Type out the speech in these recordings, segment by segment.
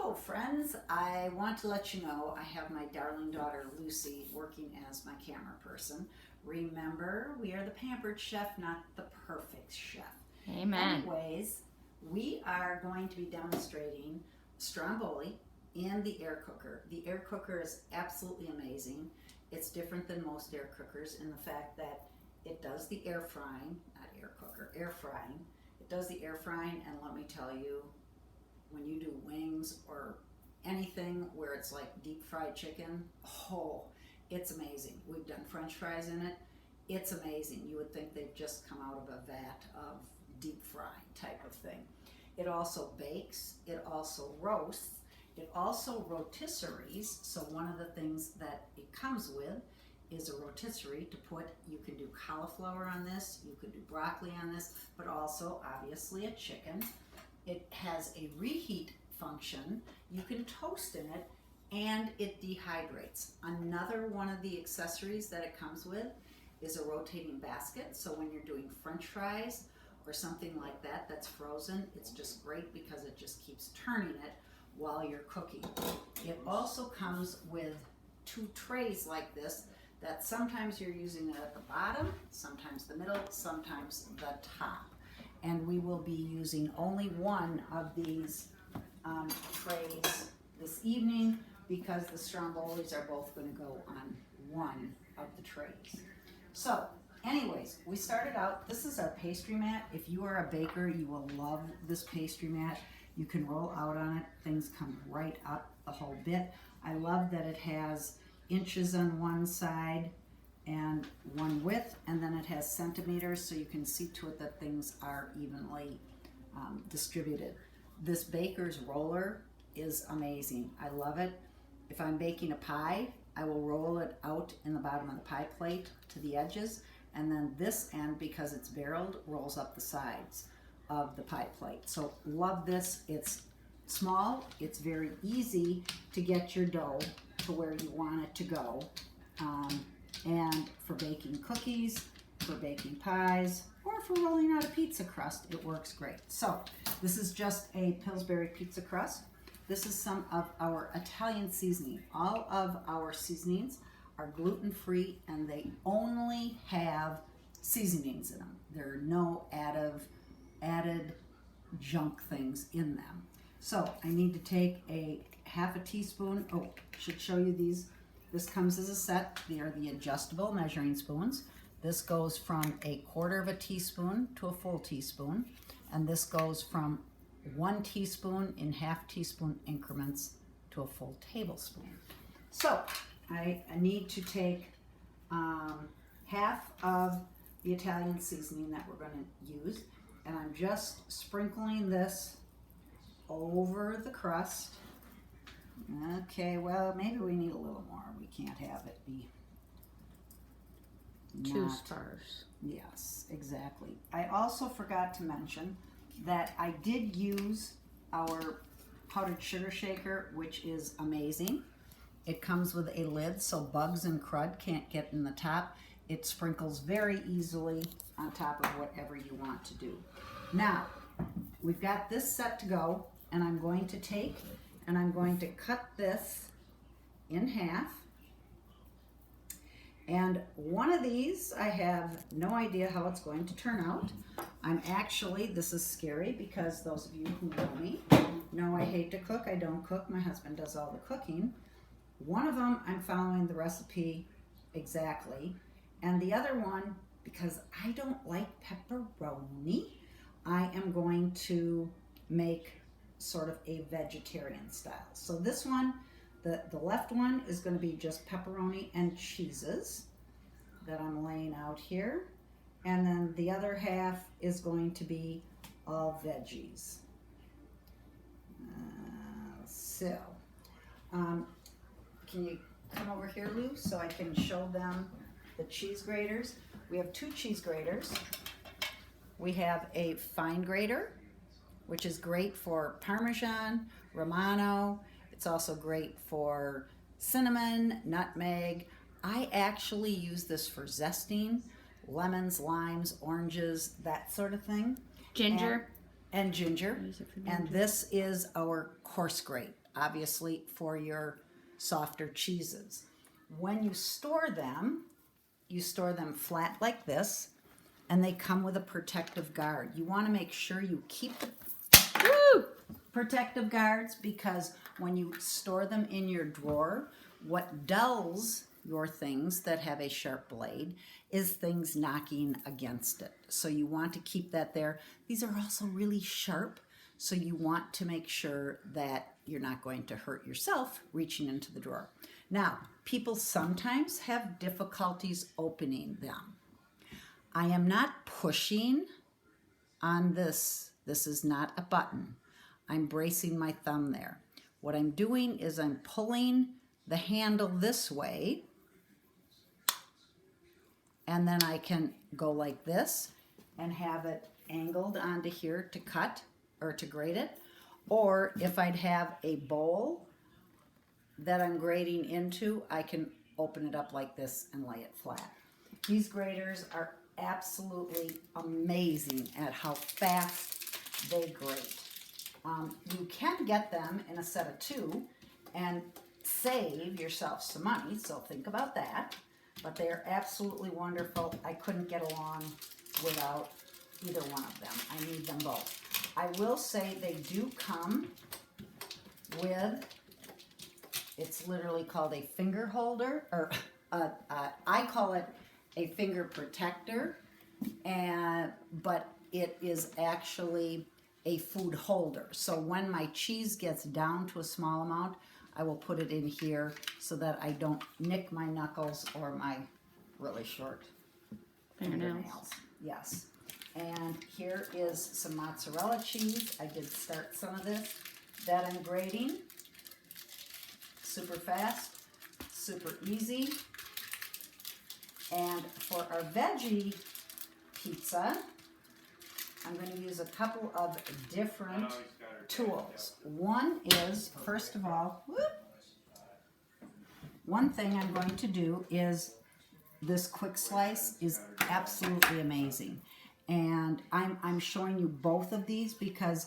Hello friends, I want to let you know I have my darling daughter Lucy working as my camera person. Remember, we are the pampered chef, not the perfect chef. Amen. Anyways, we are going to be demonstrating Stromboli in the air cooker. The air cooker is absolutely amazing. It's different than most air cookers in the fact that it does the air frying, not air cooker, air frying. It does the air frying, and let me tell you, when you do wings or anything where it's like deep fried chicken, oh, it's amazing. We've done French fries in it. It's amazing. You would think they've just come out of a vat of deep frying type of thing. It also bakes. It also roasts. It also rotisseries. So one of the things that it comes with is a rotisserie to put. You can do cauliflower on this. You could do broccoli on this, but also obviously a chicken. It has a reheat function. You can toast in it, and it dehydrates. Another one of the accessories that it comes with is a rotating basket. So when you're doing French fries or something like that that's frozen, it's just great because it just keeps turning it while you're cooking. It also comes with two trays like this that sometimes you're using it at the bottom, sometimes the middle, sometimes the top. And we will be using only one of these trays this evening because the Strombolis are both going to go on one of the trays. So anyways, we started out, this is our pastry mat. If you are a baker, you will love this pastry mat. You can roll out on it. Things come right up the whole bit. I love that it has inches on one side and one width, and then it has centimeters so you can see to it that things are evenly distributed. This baker's roller is amazing. I love it. If I'm baking a pie, I will roll it out in the bottom of the pie plate to the edges, and then this end, because it's barreled, rolls up the sides of the pie plate. So love this. It's small. It's very easy to get your dough to where you want it to go. And for baking cookies, for baking pies, or for rolling out a pizza crust, it works great. So this is just a Pillsbury pizza crust. This is some of our Italian seasoning. All of our seasonings are gluten-free, and they only have seasonings in them. There are no added junk things in them. So I need to take a half a teaspoon. Oh, I should show you these. This comes as a set. They are the adjustable measuring spoons. This goes from a quarter of a teaspoon to a full teaspoon, and this goes from 1 teaspoon in half teaspoon increments to a full tablespoon. So I need to take half of the Italian seasoning that we're going to use, and I'm just sprinkling this over the crust. Okay, well, maybe we need a little more. We can't have it be Two stars. Yes, exactly. I also forgot to mention that I did use our powdered sugar shaker, which is amazing. It comes with a lid so bugs and crud can't get in the top. It sprinkles very easily on top of whatever you want to do. Now, we've got this set to go, and I'm going to take and I'm going to cut this in half. And one of these, I have no idea how it's going to turn out. This is scary because those of you who know me know I hate to cook. I don't cook. My husband does all the cooking. One of them, I'm following the recipe exactly. And the other one, because I don't like pepperoni, I am going to make sort of a vegetarian style. So this one, the left one is going to be just pepperoni and cheeses that I'm laying out here. And then the other half is going to be all veggies. Can you come over here, Lou, so I can show them the cheese graters? We have 2 cheese graters. We have a fine grater, which is great for Parmesan, Romano. It's also great for cinnamon, nutmeg. I actually use this for zesting, lemons, limes, oranges, that sort of thing. Ginger. And ginger. And this is our coarse grate. obviously, for your softer cheeses. When you store them flat like this, and they come with a protective guard. You want to make sure you keep the protective guards, because when you store them in your drawer, what dulls your things that have a sharp blade is things knocking against it. So you want to keep that there. These are also really sharp, so you want to make sure that you're not going to hurt yourself reaching into the drawer. Now, people sometimes have difficulties opening them. I am not pushing on this. This is not a button. I'm bracing my thumb there. What I'm doing is I'm pulling the handle this way, and then I can go like this and have it angled onto here to cut or to grate it. Or if I'd have a bowl that I'm grating into, I can open it up like this and lay it flat. These graters are absolutely amazing at how fast they grate. You can get them in a set of 2 and save yourself some money, so think about that. But they are absolutely wonderful. I couldn't get along without either one of them. I need them both. I will say they do come with, it's literally called a finger holder, or I call it a finger protector, but it is actually a food holder. So when my cheese gets down to a small amount, I will put it in here so that I don't nick my knuckles or my really short fingernails. Yes. And here is some mozzarella cheese. I did start some of this that I'm grating. Super fast, super easy. And for our veggie pizza, I'm going to use a couple of different tools. One is, first of all, one thing I'm going to do is this quick slice is absolutely amazing. And I'm showing you both of these because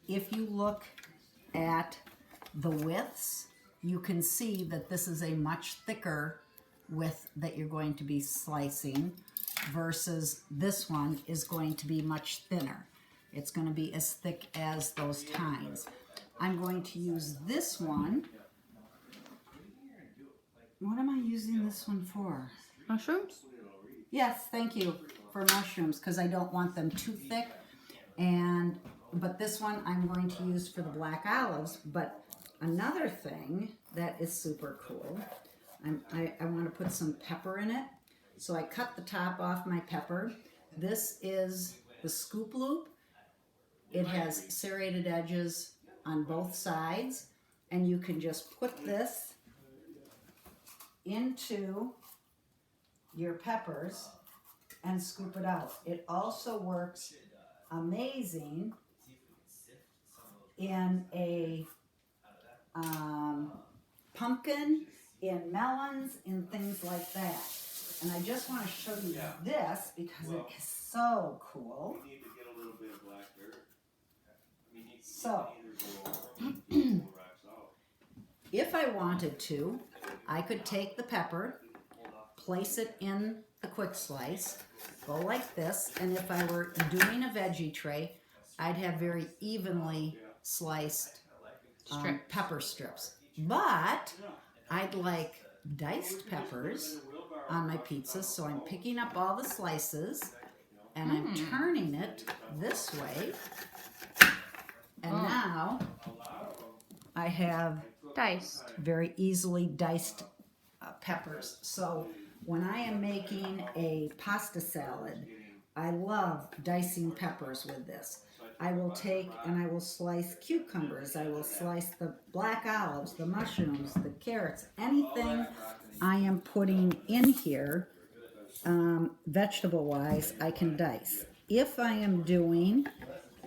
if you look at the widths, you can see that this is a much thicker width that you're going to be slicing versus this one is going to be much thinner. It's going to be as thick as those tines. I'm going to use this one. What am I using this one for? Mushrooms? Yes, thank you, for mushrooms, because I don't want them too thick. But this one I'm going to use for the black olives. But another thing that is super cool, I want to put some pepper in it. So I cut the top off my pepper. This is the scoop loop. It has serrated edges on both sides, and you can just put this into your peppers and scoop it out. It also works amazing in a pumpkin, in melons, in things like that. And I just want to show you this because it is so cool. So, if I wanted to, I could take the pepper, place it in the quick slice, go like this, and if I were doing a veggie tray, I'd have very evenly sliced pepper strips. But I'd like diced peppers on my pizza, so I'm picking up all the slices and I'm turning it this way, and now I have Diced. very easily diced peppers. So when I am making a pasta salad, I love dicing peppers with this. I will take and I will slice cucumbers, I will slice the black olives, the mushrooms, the carrots, anything I am putting in here, vegetable-wise, I can dice. If I am doing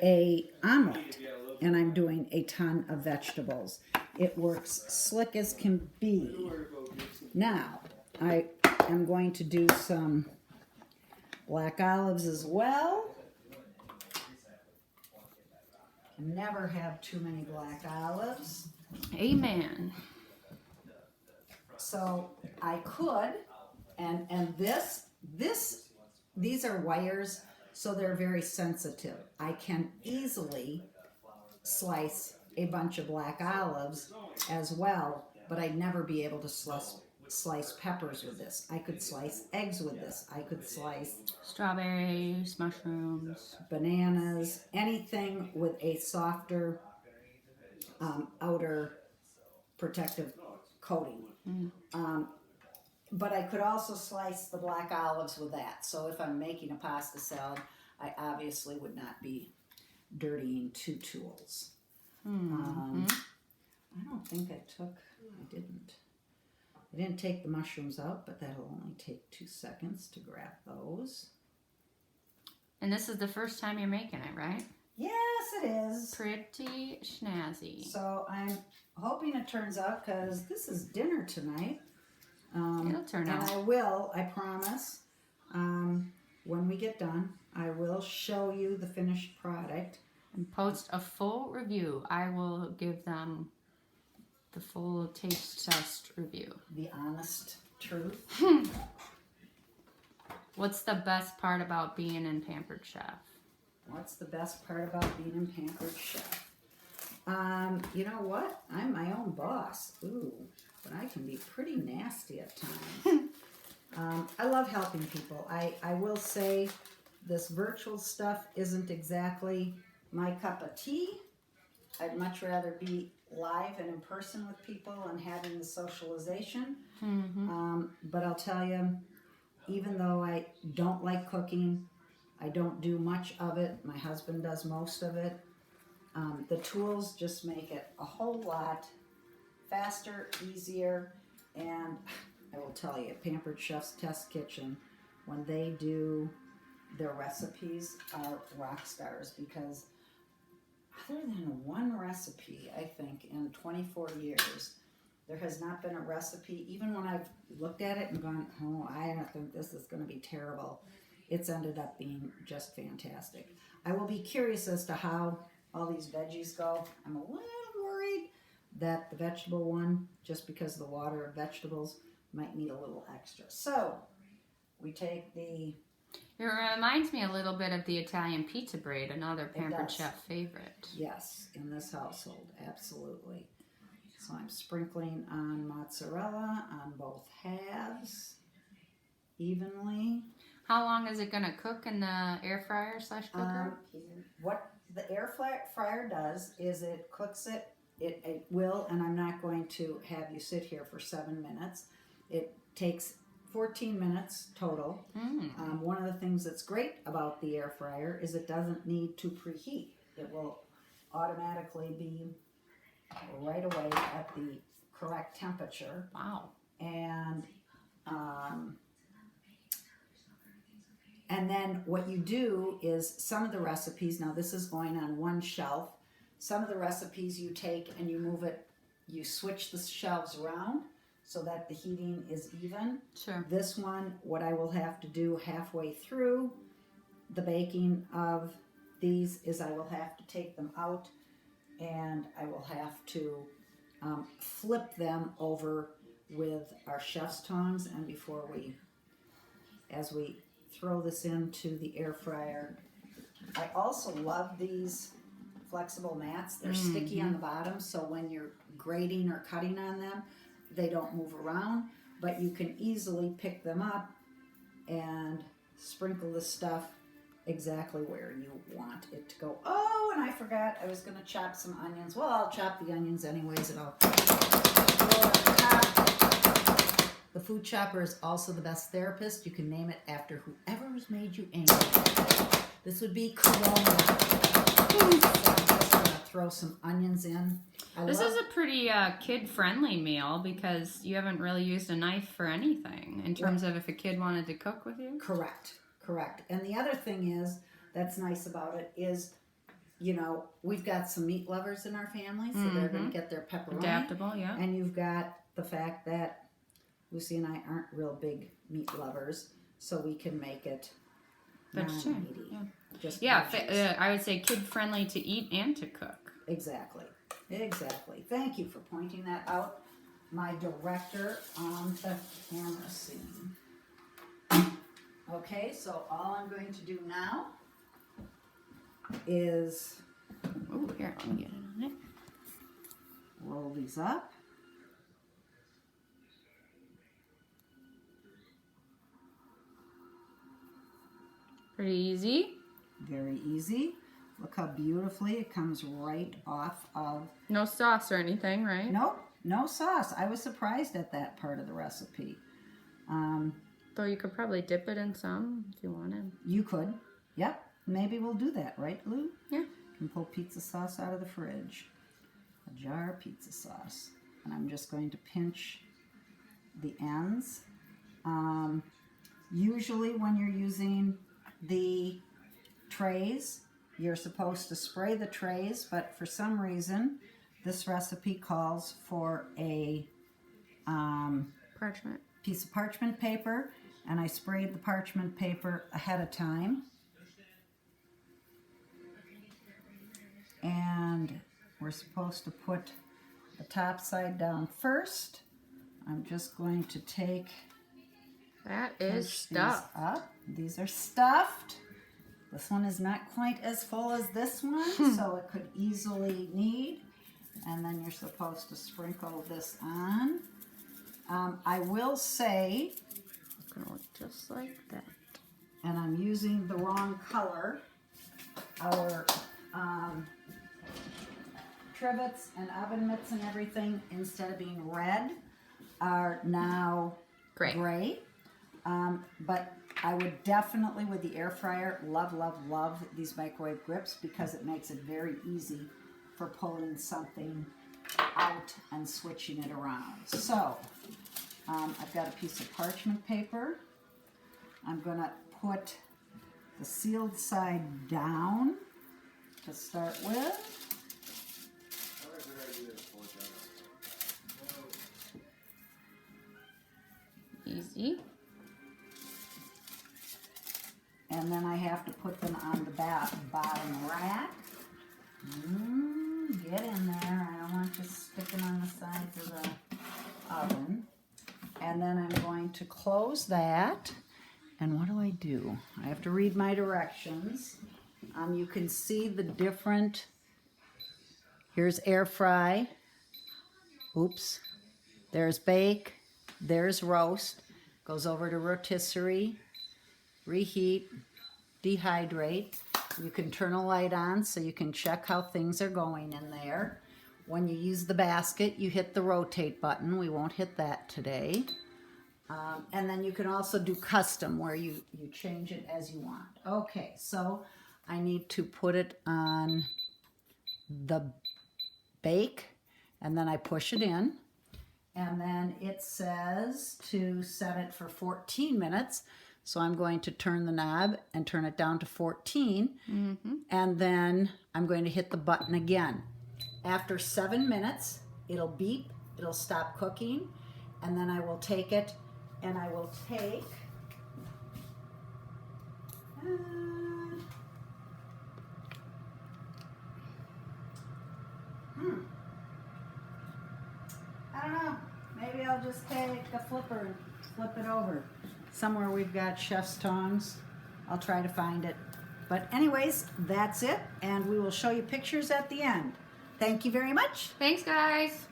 a omelet and I'm doing a ton of vegetables, it works slick as can be. Now, I am going to do some black olives as well. Never have too many black olives. Amen. So I could, and these are wires, so they're very sensitive. I can easily slice a bunch of black olives as well, but I'd never be able to slice peppers with this. I could slice eggs with this. I could slice Strawberries, mushrooms. bananas, anything with a softer outer protective coating. But I could also slice the black olives with that. So if I'm making a pasta salad, I obviously would not be dirtying two tools. I don't think I didn't take the mushrooms out, but that'll only take 2 seconds to grab those. And this is the first time you're making it, right? Yes, it is. Pretty snazzy. So I'm hoping it turns out, because this is dinner tonight. It'll turn out. And I promise, when we get done, I will show you the finished product. And post a full review. I will give them the full taste test review. The honest truth. What's the best part about being in Pampered Chef? What's the best part about being in Pampered Chef? You know what? I'm my own boss. Ooh, but I can be pretty nasty at times. I love helping people. I will say this virtual stuff isn't exactly my cup of tea. I'd much rather be live and in person with people and having the socialization. But I'll tell you, even though I don't like cooking, I don't do much of it. My husband does most of it. The tools just make it a whole lot faster, easier, and I will tell you, Pampered Chef's Test Kitchen, when they do their recipes, are rock stars, because other than one recipe, I think, in 24 years, there has not been a recipe, even when I've looked at it and gone, oh, I don't think this is going to be terrible, it's ended up being just fantastic. I will be curious as to how all these veggies go. I'm a little worried that the vegetable one, just because of the water of vegetables, might need a little extra. So, we take the... It reminds me a little bit of the Italian pizza braid, another Pampered Chef favorite. Yes, in this household, absolutely. So I'm sprinkling on mozzarella on both halves, evenly. How long is it going to cook in the air fryer / cooker? What the air fryer does is it cooks it. It will, and I'm not going to have you sit here for 7 minutes. It takes 14 minutes total. One of the things that's great about the air fryer is it doesn't need to preheat. It will automatically be right away at the correct temperature. Wow. And then what you do is some of the recipes, now this is going on one shelf, some of the recipes you take and you move it, you switch the shelves around so that the heating is even. Sure. This one, what I will have to do halfway through the baking of these is I will have to take them out and I will have to flip them over with our chef's tongs, and as we throw this into the air fryer. I also love these flexible mats. They're sticky on the bottom, so when you're grating or cutting on them, they don't move around, but you can easily pick them up and sprinkle the stuff exactly where you want it to go. Oh, and I forgot I was going to chop some onions. Well, I'll chop the onions anyways, and I'll throw it on top. The food chopper is also the best therapist. You can name it after whoever's made you angry. This would be Corona. So I'm just going to throw some onions in. This is a pretty kid-friendly meal because you haven't really used a knife for anything in terms of if a kid wanted to cook with you. Correct. And the other thing is, that's nice about it is, you know, we've got some meat lovers in our family, so they're going to get their pepperoni. Adaptable, yeah. And you've got the fact that Lucy and I aren't real big meat lovers, so we can make it non-meaty. Yeah, I would say kid-friendly to eat and to cook. Exactly. Exactly. Thank you for pointing that out, my director on the camera scene. Okay, so all I'm going to do now is Oh, here, let me get it on it. roll these up. Pretty easy. Very easy. Look how beautifully it comes right off of... No sauce or anything, right? Nope, no sauce. I was surprised at that part of the recipe. Though you could probably dip it in some if you wanted. You could. Yep, maybe we'll do that, right, Lou? Yeah. Can pull pizza sauce out of the fridge. A jar of pizza sauce. And I'm just going to pinch the ends. Usually when you're using the trays, you're supposed to spray the trays, but for some reason this recipe calls for a Parchment. piece of parchment paper, and I sprayed the parchment paper ahead of time. And we're supposed to put the top side down first. I'm just going to take... That is pinch stuff. These up. These are stuffed. This one is not quite as full as this one, so it could easily need. And then you're supposed to sprinkle this on. I will say, It's gonna look just like that. and I'm using the wrong color, our trivets and oven mitts and everything, instead of being red, are now gray. But I would definitely, with the air fryer, love, love, love these microwave grips because it makes it very easy for pulling something out and switching it around. So, I've got a piece of parchment paper. I'm going to put the sealed side down to start with. Easy. And then I have to put them on the bottom rack. Get in there. I don't want you sticking on the sides of the oven. And then I'm going to close that. And what do? I have to read my directions. You can see the different... Here's air fry. Oops. There's bake. There's roast. Goes over to rotisserie. Reheat, dehydrate. You can turn a light on so you can check how things are going in there. When you use the basket, you hit the rotate button. We won't hit that today. And then you can also do custom where you change it as you want. Okay, so I need to put it on the bake, and then I push it in. And then it says to set it for 14 minutes. So I'm going to turn the knob and turn it down to 14. And then I'm going to hit the button again. After 7 minutes, it'll beep, it'll stop cooking, and then I will take it and I will take I don't know. Maybe I'll just take a flipper and flip it over. Somewhere we've got chef's tongs. I'll try to find it. But anyways, that's it. And we will show you pictures at the end. Thank you very much. Thanks, guys.